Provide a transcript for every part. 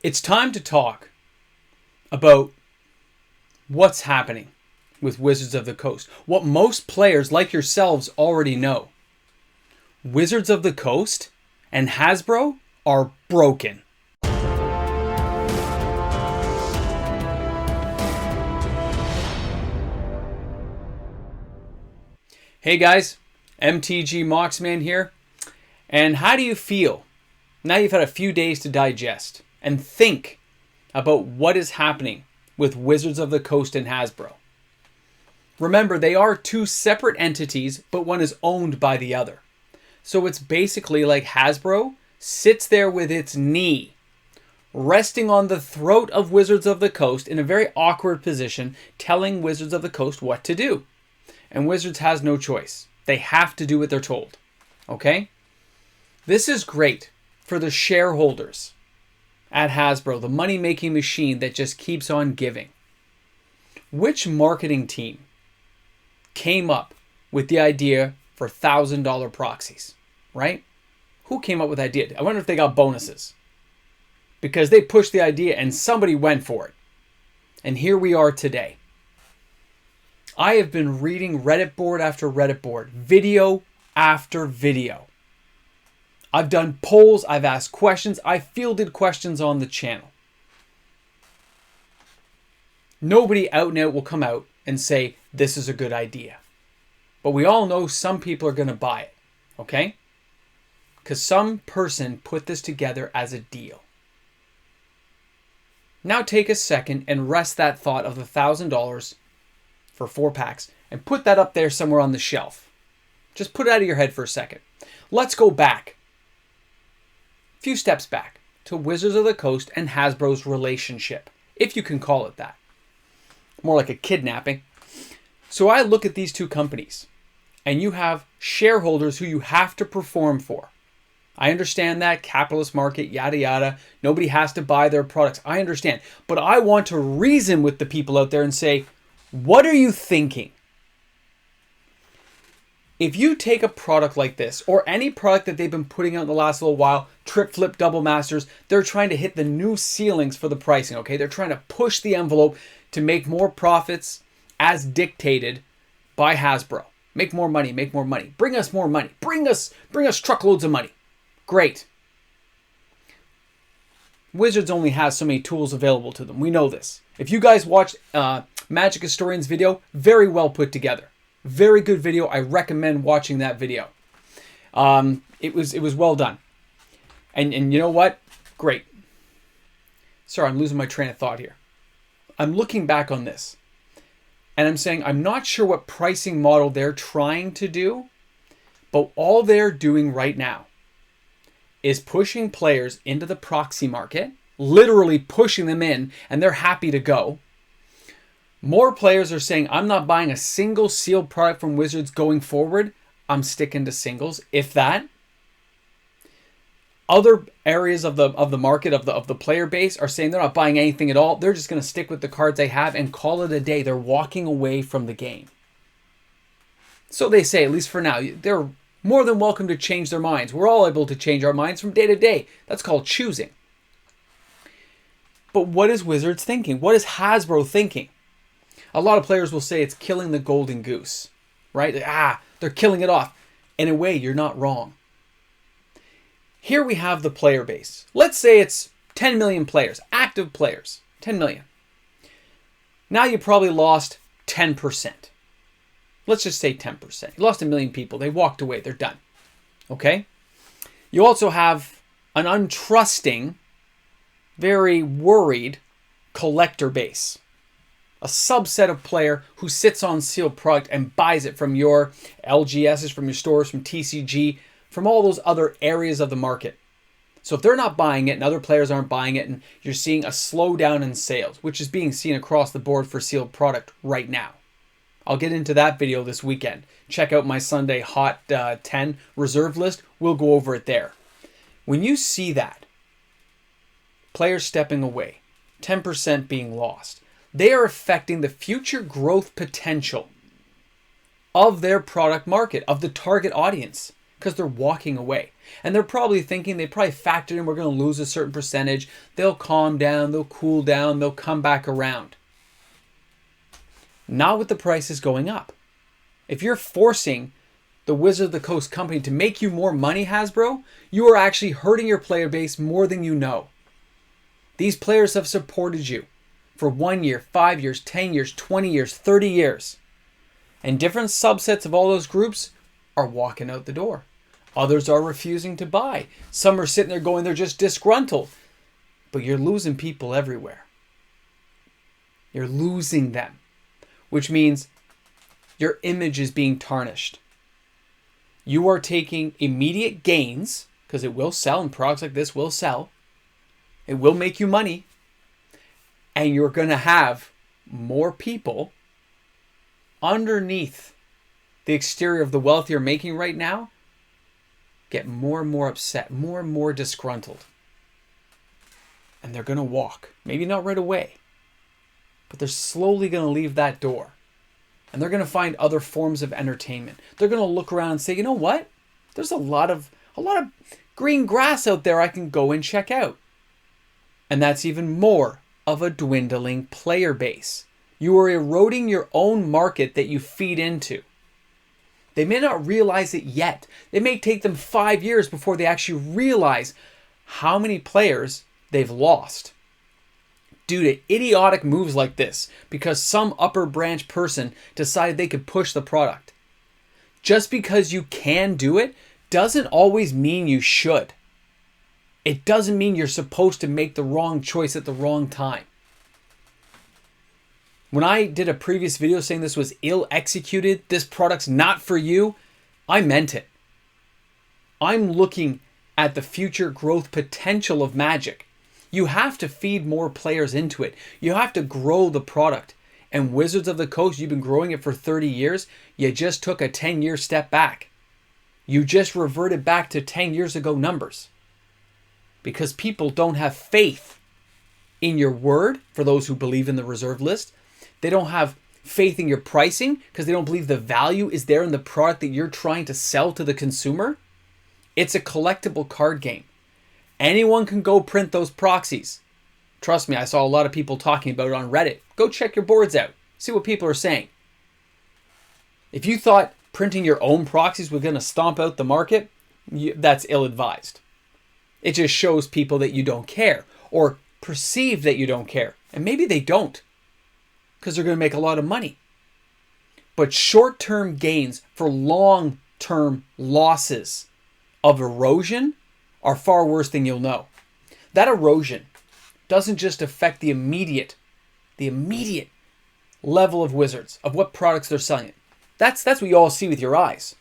It's time to talk about what's happening with Wizards of the Coast. What most players like yourselves already know. Wizards of the Coast and Hasbro are broken. Hey guys, MTG Moxman here. And how do you feel now you've had a few days to digest and think about what is happening with Wizards of the Coast and Hasbro? Remember, they are two separate entities, but one is owned by the other. So it's basically like Hasbro sits there with its knee resting on the throat of Wizards of the Coast in a very awkward position, telling Wizards of the Coast what to do. And Wizards has no choice. They have to do what they're told. Okay? This is great for the shareholders at Hasbro, the money-making machine that just keeps on giving. Which marketing team came up with the idea for $1,000 proxies, right? Who came up with the idea? I wonder if they got bonuses. Because they pushed the idea and somebody went for it. And here we are today. I have been reading Reddit board after Reddit board, video after video. I've done polls, I've asked questions, I've fielded questions on the channel. Nobody out and out will come out and say, this is a good idea. But we all know some people are going to buy it, okay? Because some person put this together as a deal. Now take a second and rest that thought of the $1,000 for 4 packs and put that up there somewhere on the shelf. Just put it out of your head for a second. Let's go back. A few steps back to Wizards of the Coast and Hasbro's relationship, if you can call it that. More like a kidnapping. So I look at these two companies, and you have shareholders who you have to perform for. I understand that, capitalist market, yada yada. Nobody has to buy their products. I understand. But I want to reason with the people out there and say, what are you thinking? If you take a product like this, or any product that they've been putting out in the last little while, Trip, Flip, Double Masters, they're trying to hit the new ceilings for the pricing, okay? They're trying to push the envelope to make more profits as dictated by Hasbro. Make more money, make more money. Bring us more money. Bring us truckloads of money. Great. Wizards only has so many tools available to them. We know this. If you guys watched Magic Historian's video, very well put together. Very good video. I recommend watching that video. It was well done. And you know what? Great. Sorry, I'm losing my train of thought here. I'm looking back on this. And I'm saying I'm not sure what pricing model they're trying to do. But all they're doing right now is pushing players into the proxy market. Literally pushing them in. And they're happy to go. More players are saying, I'm not buying a single sealed product from Wizards going forward. I'm sticking to singles, if that. Other areas of the market, of the player base, are saying they're not buying anything at all. They're just going to stick with the cards they have and call it a day. They're walking away from the game. So they say, at least for now, they're more than welcome to change their minds. We're all able to change our minds from day to day. That's called choosing. But what is Wizards thinking? What is Hasbro thinking? A lot of players will say it's killing the golden goose, right? They're killing it off. In a way, you're not wrong. Here we have the player base. Let's say it's 10 million players, active players, 10 million. Now you probably lost 10%. Let's just say 10%. You lost 1 million people. They walked away. They're done. Okay? You also have an untrusting, very worried collector base. A subset of player who sits on sealed product and buys it from your LGSs, from your stores, from TCG, from all those other areas of the market. So if they're not buying it and other players aren't buying it, and you're seeing a slowdown in sales, which is being seen across the board for sealed product right now. I'll get into that video this weekend. Check out my Sunday Hot 10 reserve list. We'll go over it there. When you see that, players stepping away, 10% being lost, they are affecting the future growth potential of their product market, of the target audience. because they're walking away. And they're probably thinking, they probably factored in, we're going to lose a certain percentage. They'll calm down, they'll cool down, they'll come back around. Not with the prices going up. If you're forcing the Wizard of the Coast company to make you more money, Hasbro, you are actually hurting your player base more than you know. These players have supported you for 1 year, 5 years, 10 years, 20 years, 30 years. And different subsets of all those groups are walking out the door. Others are refusing to buy. Some are sitting there going, they're just disgruntled. But you're losing people everywhere. You're losing them, which means your image is being tarnished. You are taking immediate gains, because it will sell, and products like this will sell. It will make you money. And you're going to have more people underneath the exterior of the wealth you're making right now get more and more upset, more and more disgruntled. And they're going to walk. Maybe not right away, but they're slowly going to leave that door. And they're going to find other forms of entertainment. They're going to look around and say, you know what? There's a lot of green grass out there I can go and check out. And that's even more of a dwindling player base. You are eroding your own market that you feed into. They may not realize it yet. It may take them 5 years before they actually realize how many players they've lost due to idiotic moves like this, because some upper branch person decided they could push the product. Just because you can do it doesn't always mean you should. It doesn't mean you're supposed to make the wrong choice at the wrong time. When I did a previous video saying this was ill executed, this product's not for you, I meant it. I'm looking at the future growth potential of Magic. You have to feed more players into it. You have to grow the product. And Wizards of the Coast, you've been growing it for 30 years. You just took a 10-year step back. You just reverted back to 10 years ago numbers. Because people don't have faith in your word, for those who believe in the reserve list. They don't have faith in your pricing because they don't believe the value is there in the product that you're trying to sell to the consumer. It's a collectible card game. Anyone can go print those proxies. Trust me, I saw a lot of people talking about it on Reddit. Go check your boards out. See what people are saying. If you thought printing your own proxies was going to stomp out the market, that's ill-advised. It just shows people that you don't care, or perceive that you don't care. And maybe they don't, because they're going to make a lot of money. But short-term gains for long-term losses of erosion are far worse than you'll know. That erosion doesn't just affect the immediate level of Wizards, of what products they're selling. That's what you all see with your eyes.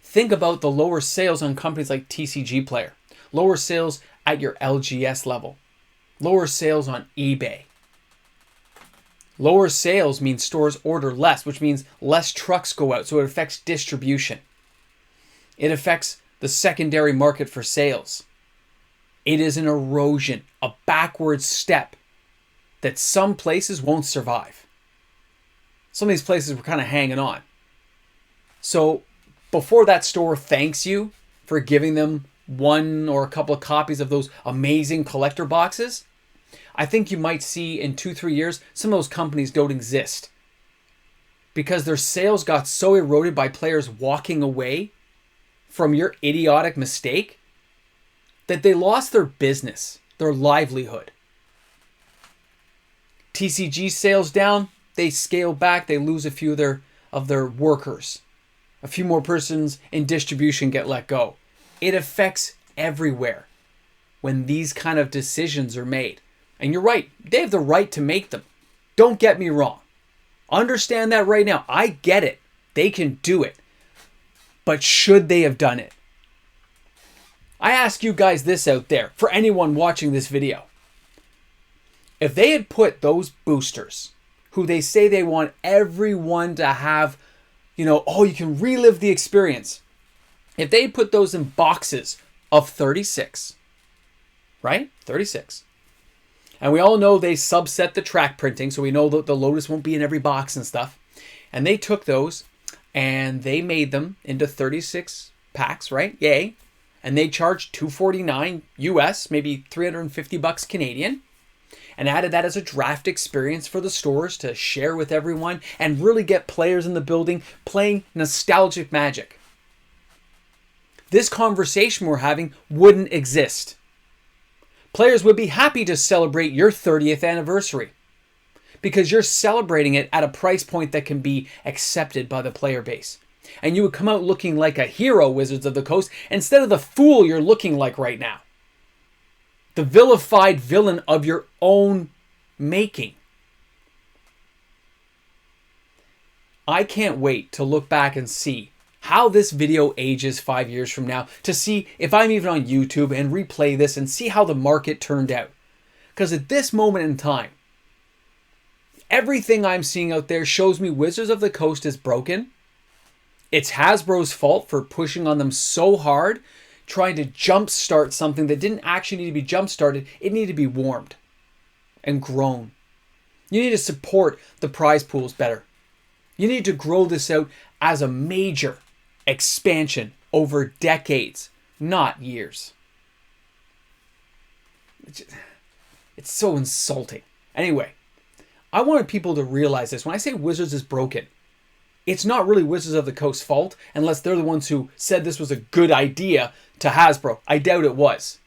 Think about the lower sales on companies like TCG Player, lower sales at your LGS level, lower sales on eBay. Lower sales means stores order less, which means less trucks go out, so it affects distribution. It affects the secondary market for sales. It is an erosion, a backward step that some places won't survive. Some of these places were kind of hanging on. So before that store thanks you for giving them one or a couple of copies of those amazing collector boxes, I think you might see in 2-3 years, some of those companies don't exist because their sales got so eroded by players walking away from your idiotic mistake that they lost their business, their livelihood. TCG sales down, they scale back, they lose a few of their workers. A few more persons in distribution get let go. It affects everywhere when these kind of decisions are made. And you're right, they have the right to make them. Don't get me wrong. Understand that right now. I get it. They can do it. But should they have done it? I ask you guys this out there, for anyone watching this video. If they had put those boosters, who they say they want everyone to have, you can relive the experience. If they put those in boxes of 36, right? 36. And we all know they subset the track printing, so we know that the Lotus won't be in every box and stuff. And they took those and they made them into 36 packs, right? Yay. And they charged $249 US, maybe $350 Canadian, and added that as a draft experience for the stores to share with everyone and really get players in the building playing nostalgic Magic. This conversation we're having wouldn't exist. Players would be happy to celebrate your 30th anniversary because you're celebrating it at a price point that can be accepted by the player base. And you would come out looking like a hero, Wizards of the Coast, instead of the fool you're looking like right now. The vilified villain of your own making. I can't wait to look back and see how this video ages 5 years from now, to see if I'm even on YouTube and replay this and see how the market turned out. Because at this moment in time, everything I'm seeing out there shows me Wizards of the Coast is broken. It's Hasbro's fault for pushing on them so hard, trying to jumpstart something that didn't actually need to be jumpstarted. It needed to be warmed and grown. You need to support the prize pools better. You need to grow this out as a major expansion over decades, not years. It's so insulting. Anyway, I wanted people to realize this. When I say Wizards is broken, it's not really Wizards of the Coast's fault unless they're the ones who said this was a good idea to Hasbro. I doubt it was.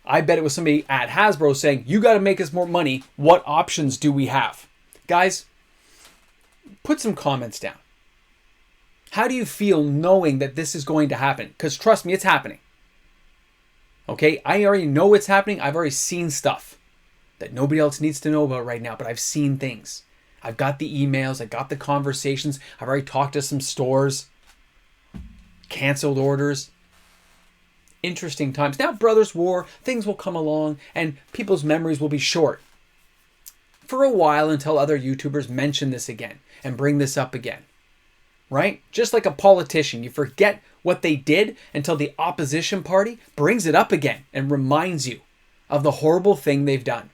I bet it was somebody at Hasbro saying, you got to make us more money. What options do we have? Guys, put some comments down. How do you feel knowing that this is going to happen? Because trust me, it's happening. Okay, I already know it's happening. I've already seen stuff that nobody else needs to know about right now, but I've seen things. I've got the emails, I got the conversations, I've already talked to some stores, canceled orders. Interesting times. Now, Brothers War, things will come along and people's memories will be short for a while until other YouTubers mention this again and bring this up again. Right? Just like a politician, you forget what they did until the opposition party brings it up again and reminds you of the horrible thing they've done.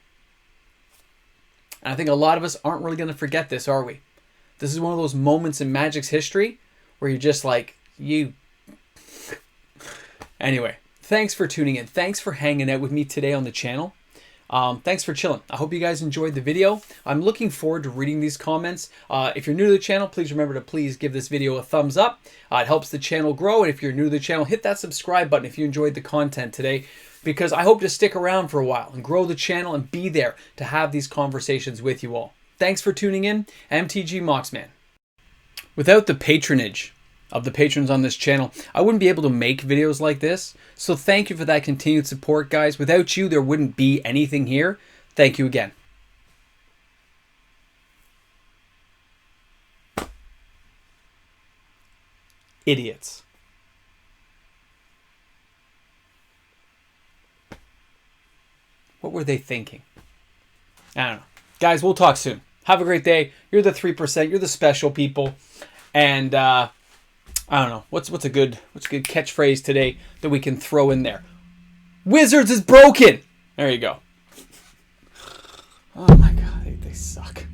And I think a lot of us aren't really going to forget this, are we? This is one of those moments in Magic's history where you're just like, you. Anyway, thanks for tuning in. Thanks for hanging out with me today on the channel. Thanks for chilling. I hope you guys enjoyed the video. I'm looking forward to reading these comments. If you're new to the channel, please remember to please give this video a thumbs up. It helps the channel grow. And if you're new to the channel, hit that subscribe button if you enjoyed the content today, because I hope to stick around for a while and grow the channel and be there to have these conversations with you all. Thanks for tuning in. MTG Moxman. Without the patronage of the patrons on this channel, I wouldn't be able to make videos like this. So thank you for that continued support, guys. Without you, there wouldn't be anything here. Thank you again. Idiots. What were they thinking? I don't know. Guys, we'll talk soon. Have a great day. You're the 3%. You're the special people. And I don't know. What's a good catchphrase today that we can throw in there? Wizards is broken. There you go. Oh my God, they suck.